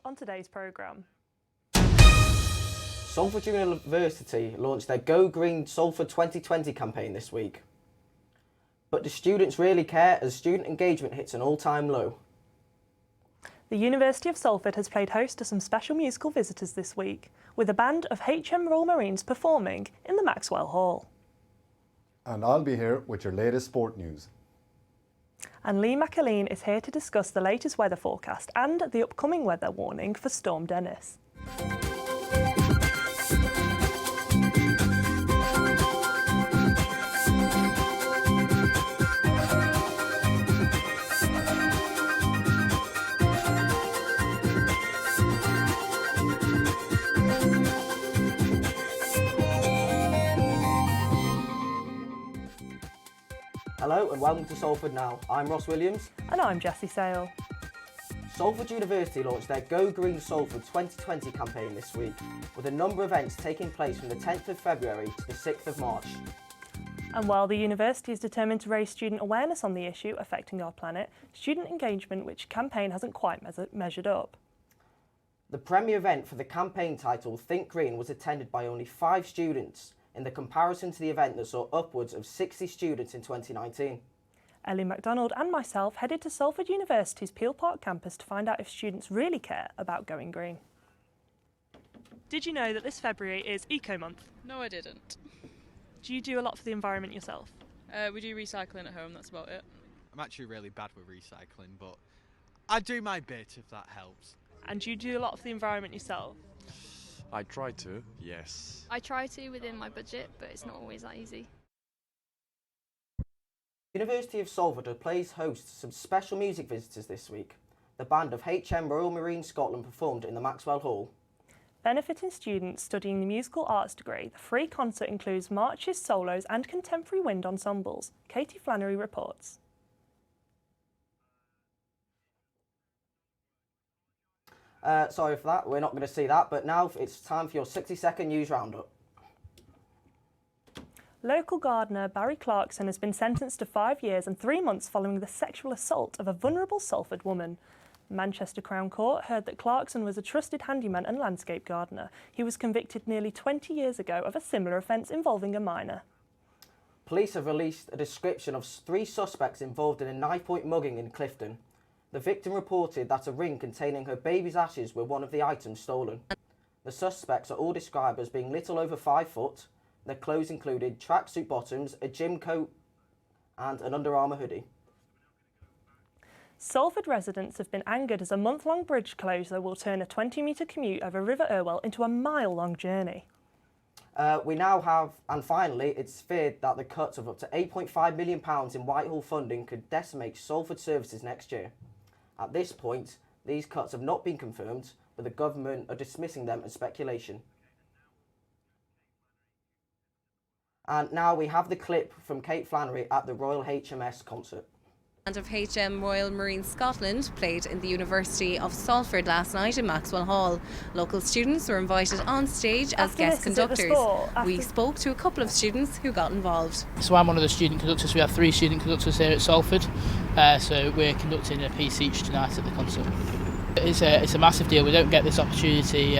on today's programme. Salford University launched their Go Green Salford 2020 campaign this week. But do students really care as student engagement hits an all-time low? The University of Salford has played host to some special musical visitors this week, with a band of HM Royal Marines performing in the Maxwell Hall. And I'll be here with your latest sport news. And Lee McAleen is here to discuss the latest weather forecast and the upcoming weather warning for Storm Dennis. Hello and welcome to Salford Now. I'm Ross Williams. And I'm Jessie Sale. Salford University launched their Go Green Salford 2020 campaign this week, with a number of events taking place from the 10th of February to the 6th of March. And while the university is determined to raise student awareness on the issue affecting our planet, student engagement which campaign hasn't quite measured up. The premier event for the campaign title Think Green was attended by only 5 students, in the comparison to the event that saw upwards of 60 students in 2019. Ellie MacDonald and myself headed to Salford University's Peel Park campus to find out if students really care about going green. Did you know that this February is Eco Month? No, I didn't. Do you do a lot for the environment yourself? We do recycling at home, that's about it. I'm actually really bad with recycling, but I do my bit if that helps. And do you do a lot for the environment yourself? I try to, yes. I try to within my budget, but it's not always that easy. University of Salford plays host to some special music visitors this week. The band of HM Royal Marines Scotland performed in the Maxwell Hall. Benefiting students studying the musical arts degree, the free concert includes marches, solos and contemporary wind ensembles. Katie Flannery reports. Sorry for that, we're not going to see that, but now it's time for your 60-second news roundup. Local gardener Barry Clarkson has been sentenced to 5 years and 3 months following the sexual assault of a vulnerable Salford woman. Manchester Crown Court heard that Clarkson was a trusted handyman and landscape gardener. He was convicted nearly 20 years ago of a similar offence involving a minor. Police have released a description of 3 suspects involved in a knife-point mugging in Clifton. The victim reported that a ring containing her baby's ashes were one of the items stolen. The suspects are all described as being little over 5 foot. Their clothes included tracksuit bottoms, a gym coat and an Under Armour hoodie. Salford residents have been angered as a month-long bridge closure will turn a 20-metre commute over River Irwell into a mile-long journey. We now have, and finally, it's feared that the cuts of up to £8.5 million in Whitehall funding could decimate Salford services next year. At this point, these cuts have not been confirmed, but the government are dismissing them as speculation. And now we have the clip from Kate Flannery at the Royal HMS concert. Band of HM Royal Marines Scotland played in the University of Salford last night in Maxwell Hall. Local students were invited on stage as guest conductors. We spoke to a couple of students who got involved. So I'm one of the student conductors. We have 3 student conductors here at Salford. So we're conducting a piece each tonight at the concert. It's a massive deal. We don't get this opportunity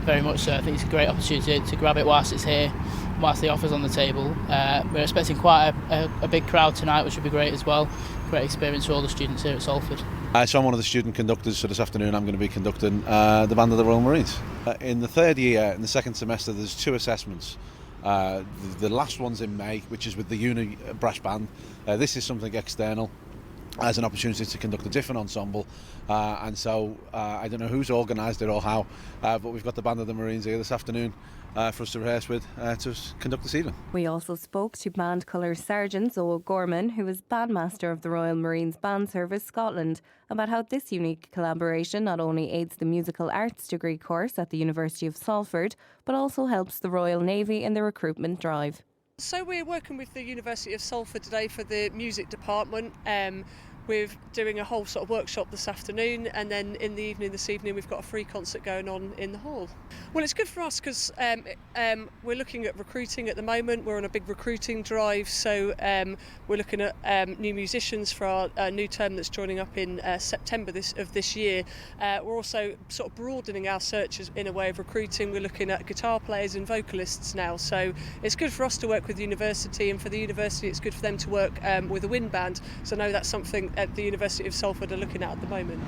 very much, so I think it's a great opportunity to grab it whilst it's here, whilst the offer's on the table. We're expecting quite a big crowd tonight, which will be great as well. Great experience for all the students here at Salford. So I'm one of the student conductors, so this afternoon I'm going to be conducting the Band of the Royal Marines. In the third year, in the second semester, there's 2 assessments. The last one's in May, which is with the uni brass band. This is something external, as an opportunity to conduct a different ensemble, and so I don't know who's organised it or how, but we've got the Band of the Marines here this afternoon for us to rehearse with to conduct this evening. We also spoke to Band Colour Sergeant Zoe Gorman, who is bandmaster of the Royal Marines Band Service Scotland, about how this unique collaboration not only aids the musical arts degree course at the University of Salford, but also helps the Royal Navy in the recruitment drive. So we're working with the University of Salford today for the music department. We're doing a whole sort of workshop this afternoon, and then in the evening this evening we've got a free concert going on in the hall. Well, it's good for us because we're looking at recruiting at the moment. We're on a big recruiting drive, so we're looking at new musicians for our new term that's joining up in September of this year. We're also sort of broadening our searches in a way of recruiting. We're looking at guitar players and vocalists now, so it's good for us to work with the university, and for the university it's good for them to work with a wind band. So I know that's something at the University of Salford are looking at the moment.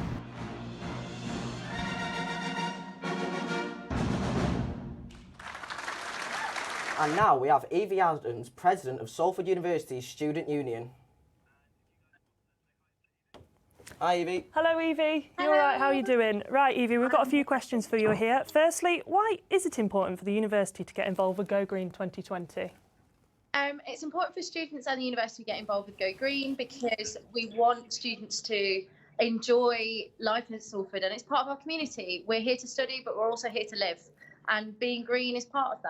And now we have Evie Adams, President of Salford University's Student Union. Hi Evie. Hello Evie, you all right? How are you doing? Right Evie, we've got a few questions for you here. Firstly, why is it important for the university to get involved with Go Green 2020? It's important for students and the university to get involved with Go Green because we want students to enjoy life in Salford, and it's part of our community. We're here to study, but we're also here to live, and being green is part of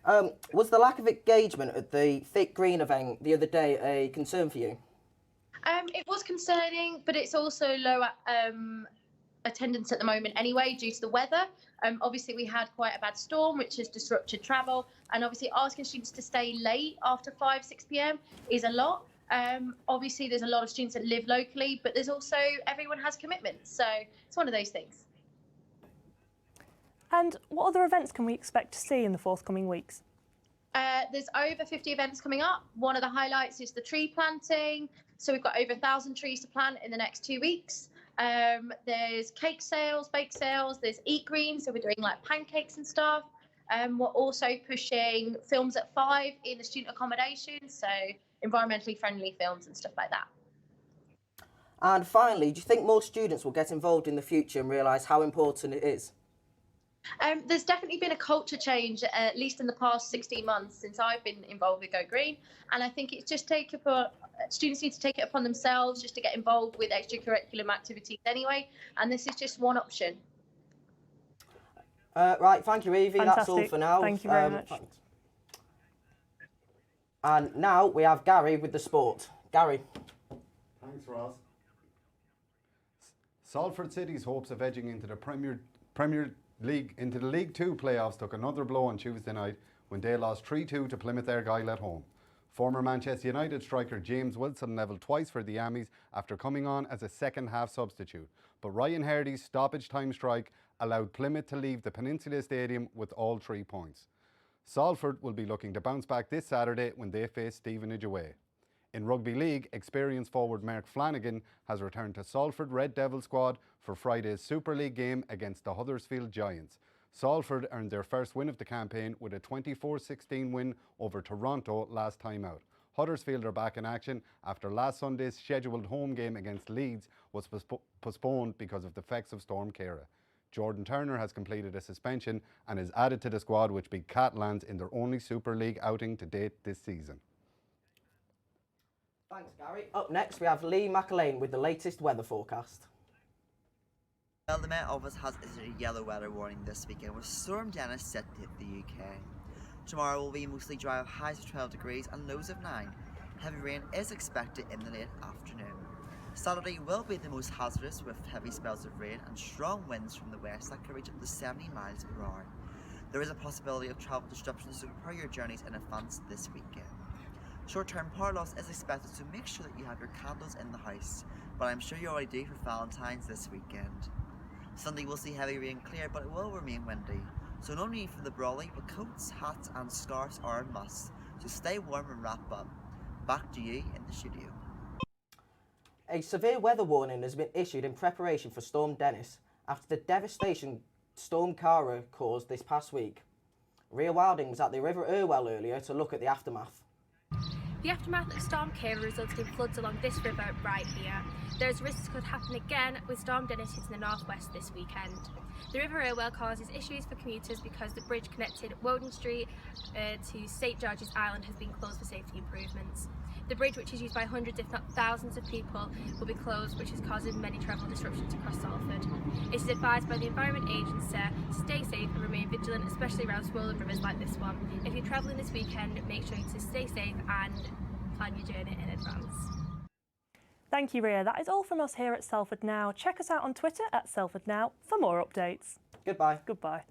that. Was the lack of engagement at the Thick Green event the other day a concern for you? It was concerning, but it's also low attendance at the moment anyway due to the weather. Obviously we had quite a bad storm which has disrupted travel, and obviously asking students to stay late after 5-6 p.m. is a lot. Obviously there's a lot of students that live locally, but there's also everyone has commitments, so it's one of those things. And what other events can we expect to see in the forthcoming weeks? There's over 50 events coming up. One of the highlights is the tree planting, so we've got over 1,000 trees to plant in the next 2 weeks. There's cake sales, bake sales, there's Eat Green, so we're doing like pancakes and stuff. We're also pushing films at 5 in the student accommodation, so environmentally friendly films and stuff like that. And finally, do you think more students will get involved in the future and realise how important it is? There's definitely been a culture change, at least in the past 16 months since I've been involved with Go Green, and I think it's just students need to take it upon themselves just to get involved with extracurricular activities anyway, and this is just one option. Right, thank you Evie, Fantastic. That's all for now. Thank you very much. Thanks. And now we have Gary with the sport. Gary. Thanks, Ross. Salford City's hopes of edging into the Premier League into the League 2 playoffs took another blow on Tuesday night when they lost 3-2 to Plymouth Argyle at home. Former Manchester United striker James Wilson levelled twice for the Ammies after coming on as a second-half substitute, but Ryan Hardy's stoppage-time strike allowed Plymouth to leave the Peninsula Stadium with all 3 points. Salford will be looking to bounce back this Saturday when they face Stevenage away. In Rugby League, experienced forward Mark Flanagan has returned to Salford Red Devil squad for Friday's Super League game against the Huddersfield Giants. Salford earned their first win of the campaign with a 24-16 win over Toronto last time out. Huddersfield are back in action after last Sunday's scheduled home game against Leeds was postponed because of the effects of Storm Ciara. Jordan Turner has completed a suspension and is added to the squad, which beat Catalans in their only Super League outing to date this season. Thanks Gary. Up next we have Lee McAlane with the latest weather forecast. Well, the Met Office has issued a yellow weather warning this weekend with Storm Dennis set to hit the UK. Tomorrow will be mostly dry with highs of 12 degrees and lows of 9. Heavy rain is expected in the late afternoon. Saturday will be the most hazardous with heavy spells of rain and strong winds from the west that can reach up to 70 miles per hour. There is a possibility of travel disruptions, so prepare your journeys in advance this weekend. Short-term power loss is expected, so make sure that you have your candles in the house, but I'm sure you already do for Valentine's this weekend. Sunday will see heavy rain clear, but it will remain windy, so no need for the brolly, but coats, hats and scarves are a must, so stay warm and wrap up. Back to you in the studio. A severe weather warning has been issued in preparation for Storm Dennis after the devastation Storm Ciara caused this past week. Ria Wilding was at the River Irwell earlier to look at the aftermath. The aftermath of Storm Ciara resulted in floods along this river right here. There's risks could happen again with Storm Dennis hitting the northwest this weekend. The River Irwell causes issues for commuters because the bridge connecting Woden Street to St George's Island has been closed for safety improvements. The bridge, which is used by hundreds if not thousands of people, will be closed, which is causing many travel disruptions across Salford. It is advised by the Environment Agency to stay safe and remain vigilant, especially around swollen rivers like this one. If you're travelling this weekend, make sure to stay safe and plan your journey in advance. Thank you, Ria. That is all from us here at Salford Now. Check us out on Twitter at Salford Now for more updates. Goodbye. Goodbye.